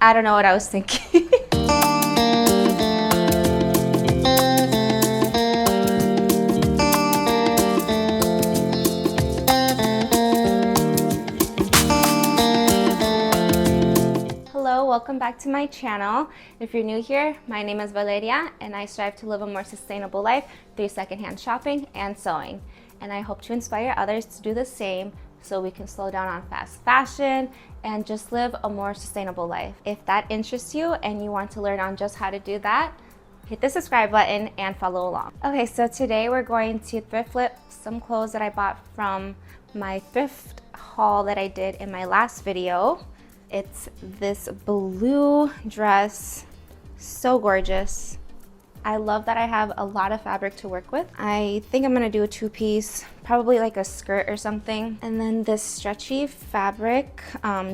I don't know what I was thinking. Hello, welcome back to my channel. If you're new here, my name is Valeria and I strive to live a more sustainable life through secondhand shopping and sewing. And I hope to inspire others to do the same so we can slow down on fast fashion and just live a more sustainable life. If that interests you and you want to learn on just how to do that, hit the subscribe button and follow along. Okay, so today we're going to thrift flip some clothes that I bought from my thrift haul that I did in my last video. It's this blue dress, so gorgeous. I love that I have a lot of fabric to work with. I think I'm gonna do a two-piece, probably like a skirt or something. And then this stretchy fabric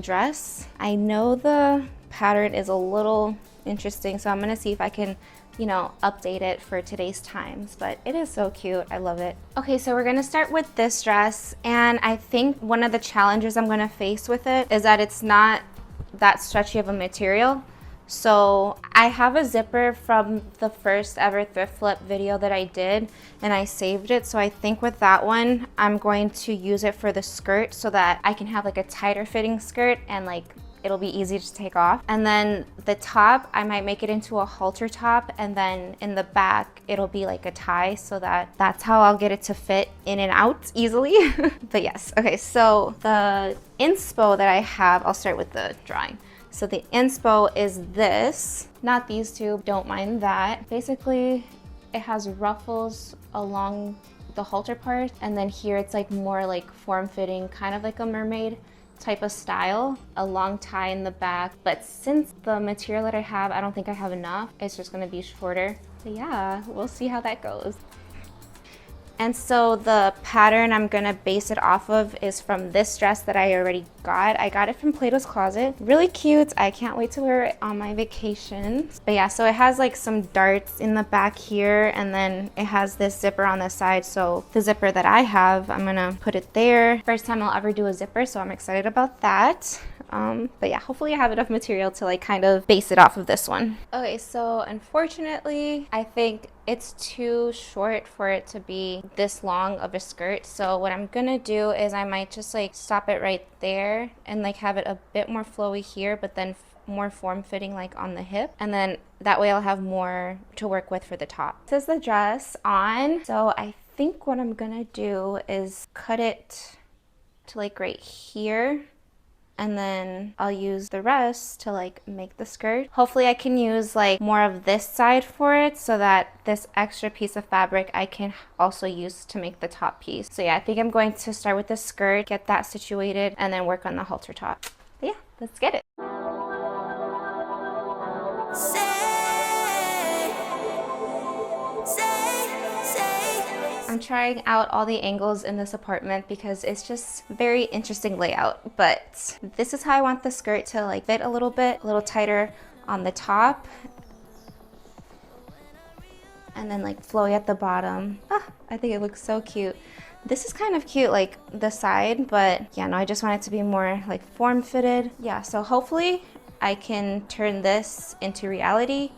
dress. I know the pattern is a little interesting, so I'm gonna see if I can, you know, update it for today's times, but it is so cute. I love it. Okay, so we're gonna start with this dress, and I think one of the challenges I'm gonna face with it is that it's not that stretchy of a material. So I have a zipper from the first ever thrift flip video that I did, and I saved it. So I think with that one, I'm going to use it for the skirt so that I can have like a tighter fitting skirt and like it'll be easy to take off. And then the top, I might make it into a halter top, and then in the back, it'll be like a tie, so that's how I'll get it to fit in and out easily. But yes, okay, so the inspo that I have, I'll start with the drawing. So the inspo is this, not these two, don't mind that. Basically, it has ruffles along the halter part, and then here it's like more like form-fitting, kind of like a mermaid type of style, a long tie in the back. But since the material that I have, I don't think I have enough, it's just gonna be shorter. But yeah, we'll see how that goes. And so the pattern I'm gonna base it off of is from this dress that I already got. I got it from Plato's Closet. Really cute. I can't wait to wear it on my vacation. But yeah, so it has like some darts in the back here, and then it has this zipper on the side. So the zipper that I have, I'm gonna put it there. First time I'll ever do a zipper, so I'm excited about that. But yeah, hopefully I have enough material to like kind of base it off of this one. Okay, so unfortunately, I think it's too short for it to be this long of a skirt. So what I'm gonna do is I might just like stop it right there and like have it a bit more flowy here, but then more form-fitting like on the hip, and then that way I'll have more to work with for the top. This is the dress on. So I think what I'm gonna do is cut it to like right here, and then I'll use the rest to like make the skirt. Hopefully I can use like more of this side for it so that this extra piece of fabric I can also use to make the top piece. So yeah, I think I'm going to start with the skirt, get that situated, and then work on the halter top. But yeah, let's get it. I'm trying out all the angles in this apartment because it's just very interesting layout, but this is how I want the skirt to like fit a little bit, a little tighter on the top, and then like flowy at the bottom. I think it looks so cute. This is kind of cute, like the side, but yeah, no, I just want it to be more like form-fitted. Yeah, so hopefully I can turn this into reality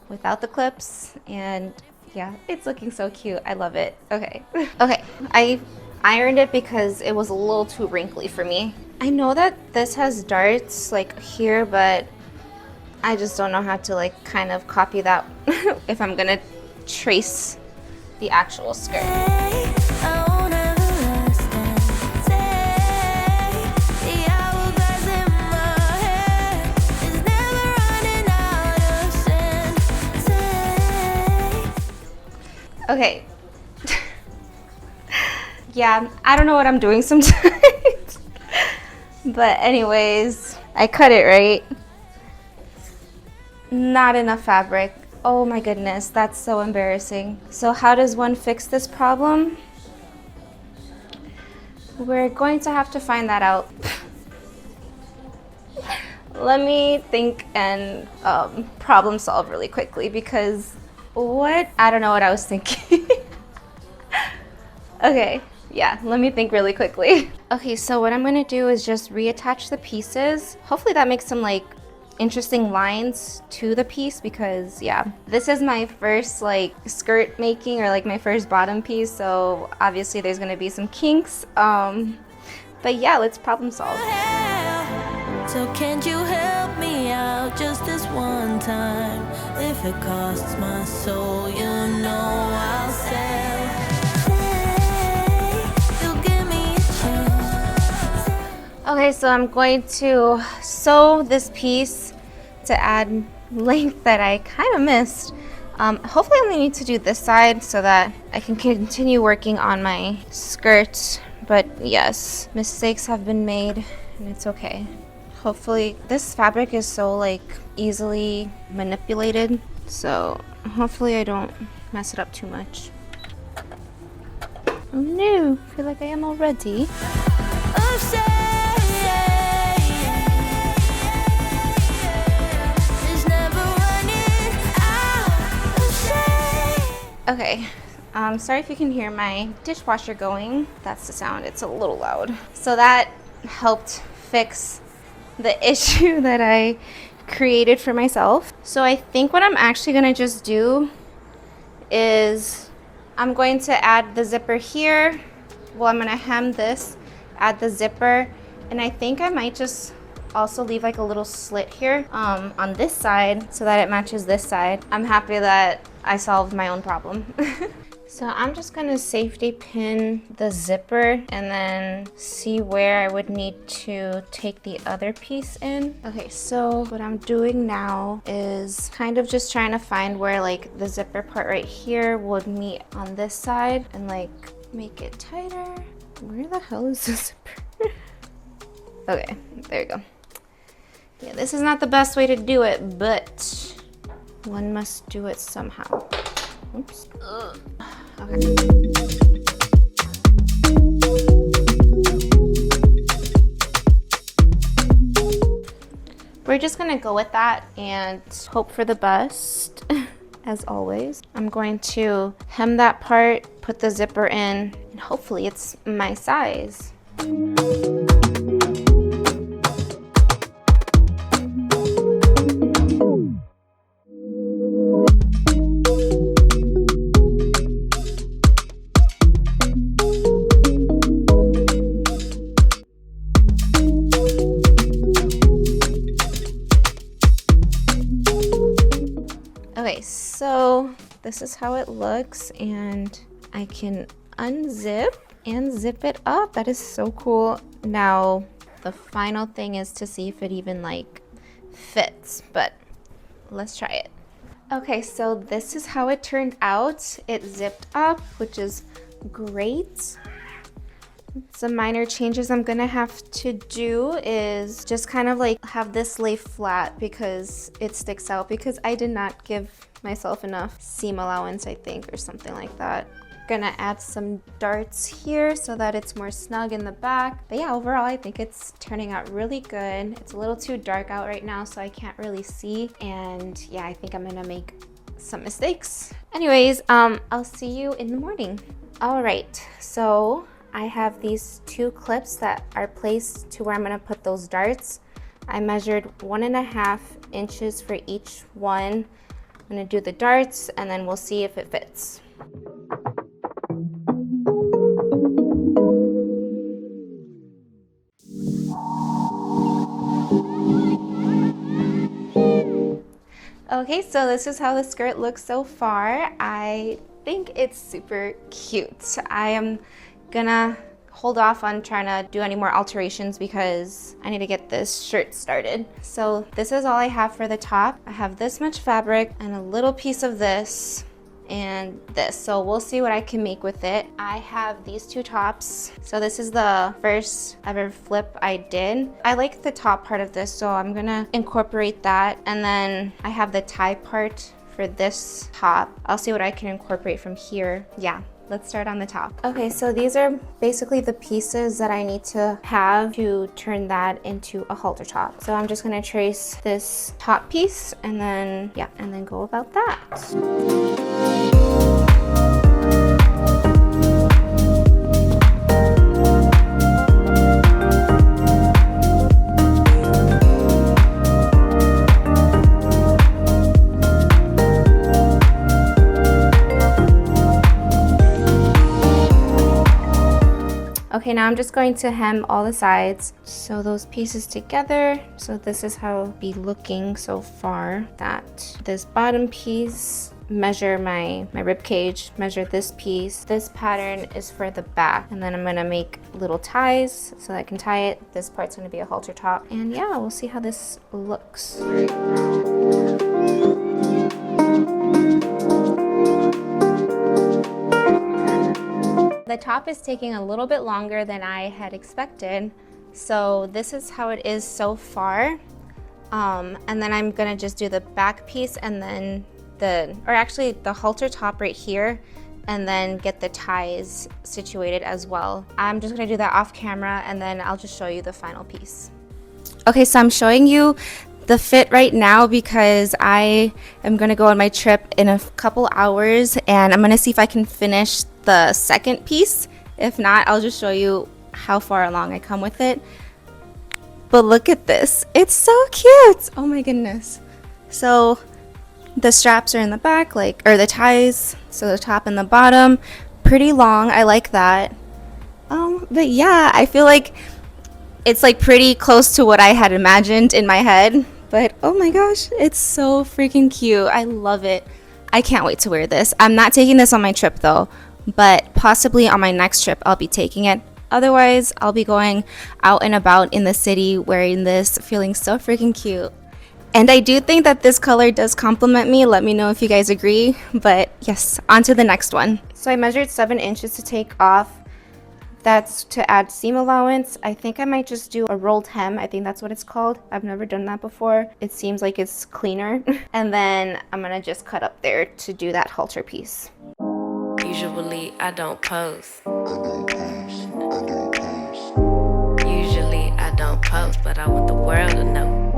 without the clips, and yeah, it's looking so cute. I love it. Okay. Okay, I ironed it because it was a little too wrinkly for me. I know that this has darts like here, but I just don't know how to like kind of copy that if I'm gonna trace the actual skirt. Okay. Yeah, I don't know what I'm doing sometimes. But anyways, I cut it right. Not enough fabric. Oh my goodness, that's so embarrassing. So how does one fix this problem? We're going to have to find that out. Let me think and problem solve really quickly, because I don't know what I was thinking. Okay, yeah, let me think really quickly. Okay, so what I'm gonna do is just reattach the pieces. Hopefully that makes them like interesting lines to the piece because yeah, this is my first like skirt making or like my first bottom piece, so obviously there's gonna be some kinks. But yeah, let's problem solve. So can't you help me out just this one time? If it costs my soul, you know I'll sell. You'll give me a chance. Okay, so I'm going to sew this piece to add length that I kind of missed. Hopefully I only need to do this side so that I can continue working on my skirt. But yes, mistakes have been made and it's okay. Hopefully, this fabric is so like easily manipulated, so hopefully I don't mess it up too much. Oh no, I feel like I am already. Okay, sorry if you can hear my dishwasher going. That's the sound, it's a little loud. So that helped fix the issue that I created for myself. So I think what I'm actually gonna just do is I'm going to add the zipper here. Well, I'm gonna hem this, add the zipper, and I think I might just also leave like a little slit here on this side so that it matches this side. I'm happy that I solved my own problem. So I'm just gonna safety pin the zipper and then see where I would need to take the other piece in. Okay, so what I'm doing now is kind of just trying to find where like the zipper part right here would meet on this side and like make it tighter. Where the hell is the zipper? Okay, there you go. Yeah, this is not the best way to do it, but one must do it somehow. Oops. Ugh. Okay. We're just gonna go with that and hope for the best, as always. I'm going to hem that part, put the zipper in, and hopefully it's my size. Okay, so this is how it looks, and I can unzip and zip it up. That is so cool. Now, the final thing is to see if it even like fits, but let's try it. Okay, so this is how it turned out. It zipped up, which is great. Some minor changes I'm gonna have to do is just kind of like have this lay flat because it sticks out, because I did not give myself enough seam allowance, I think, or something like that. Gonna add some darts here so that it's more snug in the back. But yeah, overall I think it's turning out really good. It's a little too dark out right now, so I can't really see, and yeah, I think I'm gonna make some mistakes. Anyways, I'll see you in the morning. All right, so I have these two clips that are placed to where I'm gonna put those darts. I measured 1.5 inches for each one. I'm gonna do the darts and then we'll see if it fits. Okay, so this is how the skirt looks so far. I think it's super cute. I am gonna hold off on trying to do any more alterations because I need to get this shirt started. So this is all I have for the top. I have this much fabric and a little piece of this and this. So we'll see what I can make with it. I have these two tops. So this is the first ever flip I did. I like the top part of this, so I'm gonna incorporate that. And then I have the tie part for this top. I'll see what I can incorporate from here. Yeah. Let's start on the top. Okay, so these are basically the pieces that I need to have to turn that into a halter top. So I'm just gonna trace this top piece and then, yeah, and then go about that. Okay, now I'm just going to hem all the sides. Sew those pieces together. So this is how it'll be looking so far. That this bottom piece, measure my rib cage, measure this piece. This pattern is for the back, and then I'm gonna make little ties so that I can tie it. This part's gonna be a halter top, and yeah, we'll see how this looks. The top is taking a little bit longer than I had expected, so this is how it is so far. And then I'm gonna just do the back piece and then the halter top right here, and then get the ties situated as well. I'm just gonna do that off camera, and then I'll just show you the final piece. Okay, so I'm showing you the fit right now because I am gonna go on my trip in a couple hours, and I'm gonna see if I can finish the second piece. If not, I'll just show you how far along I come with it. But look at this, it's so cute. Oh my goodness. So the straps are in the back, or the ties, so the top and the bottom, pretty long. I like that. But yeah, I feel like it's like pretty close to what I had imagined in my head. But oh my gosh, it's so freaking cute. I love it. I can't wait to wear this. I'm not taking this on my trip though, but possibly on my next trip I'll be taking it. Otherwise, I'll be going out and about in the city wearing this, feeling so freaking cute. And I do think that this color does complement me. Let me know if you guys agree. But yes, on to the next one. So I measured 7 inches to take off. That's to add seam allowance. I think I might just do a rolled hem. I think that's what it's called. I've never done that before. It seems like it's cleaner. And then I'm gonna just cut up there to do that halter piece. Usually I don't post. Usually I don't post, but I want the world to know.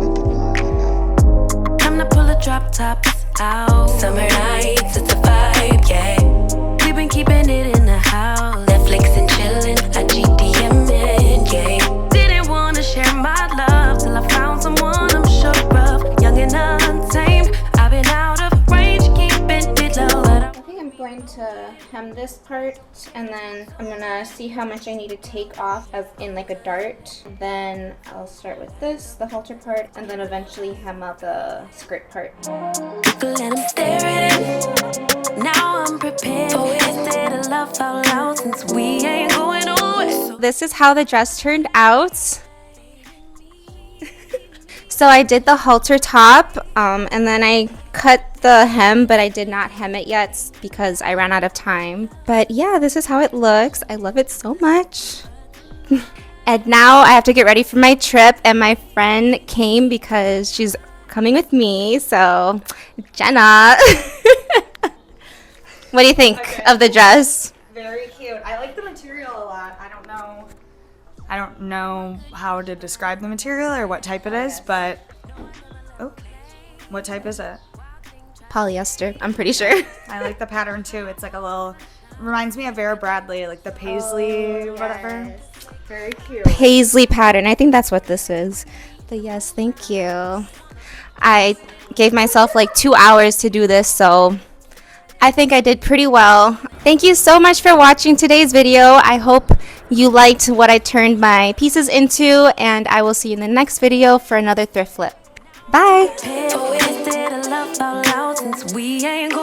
Time to pull a drop top out. Summer nights, it's a vibe, yeah. We've been keeping it in the house. Netflix and chillin', I GDM'in', yeah. Didn't wanna share my love till I found someone I'm sure of. Young and untamed, I've been out of range, keeping it low. I think I'm going to hem this part, and then I'm gonna see how much I need to take off as in like a dart. Then I'll start with this, the halter part, and then eventually hem up the skirt part. Let him stare at it. Now I'm prepared. Instead of love out loud since we ain't going away. This is how the dress turned out. So I did the halter top, and then I cut the hem, but I did not hem it yet because I ran out of time. But yeah, this is how it looks. I love it so much. And now I have to get ready for my trip, and my friend came because she's coming with me. So Jenna, what do you think of the dress? Very cute. I like the material a lot. I don't know how to describe the material or what type it is, but what type is it? Polyester, I'm pretty sure. I like the pattern too. It's like a little, reminds me of Vera Bradley, like the paisley, whatever. Very cute. Paisley pattern. I think that's what this is. But yes, thank you. I gave myself like 2 hours to do this, so I think I did pretty well. Thank you so much for watching today's video. I hope you liked what I turned my pieces into, and I will see you in the next video for another thrift flip. Bye! Instead of love out loud since we ain't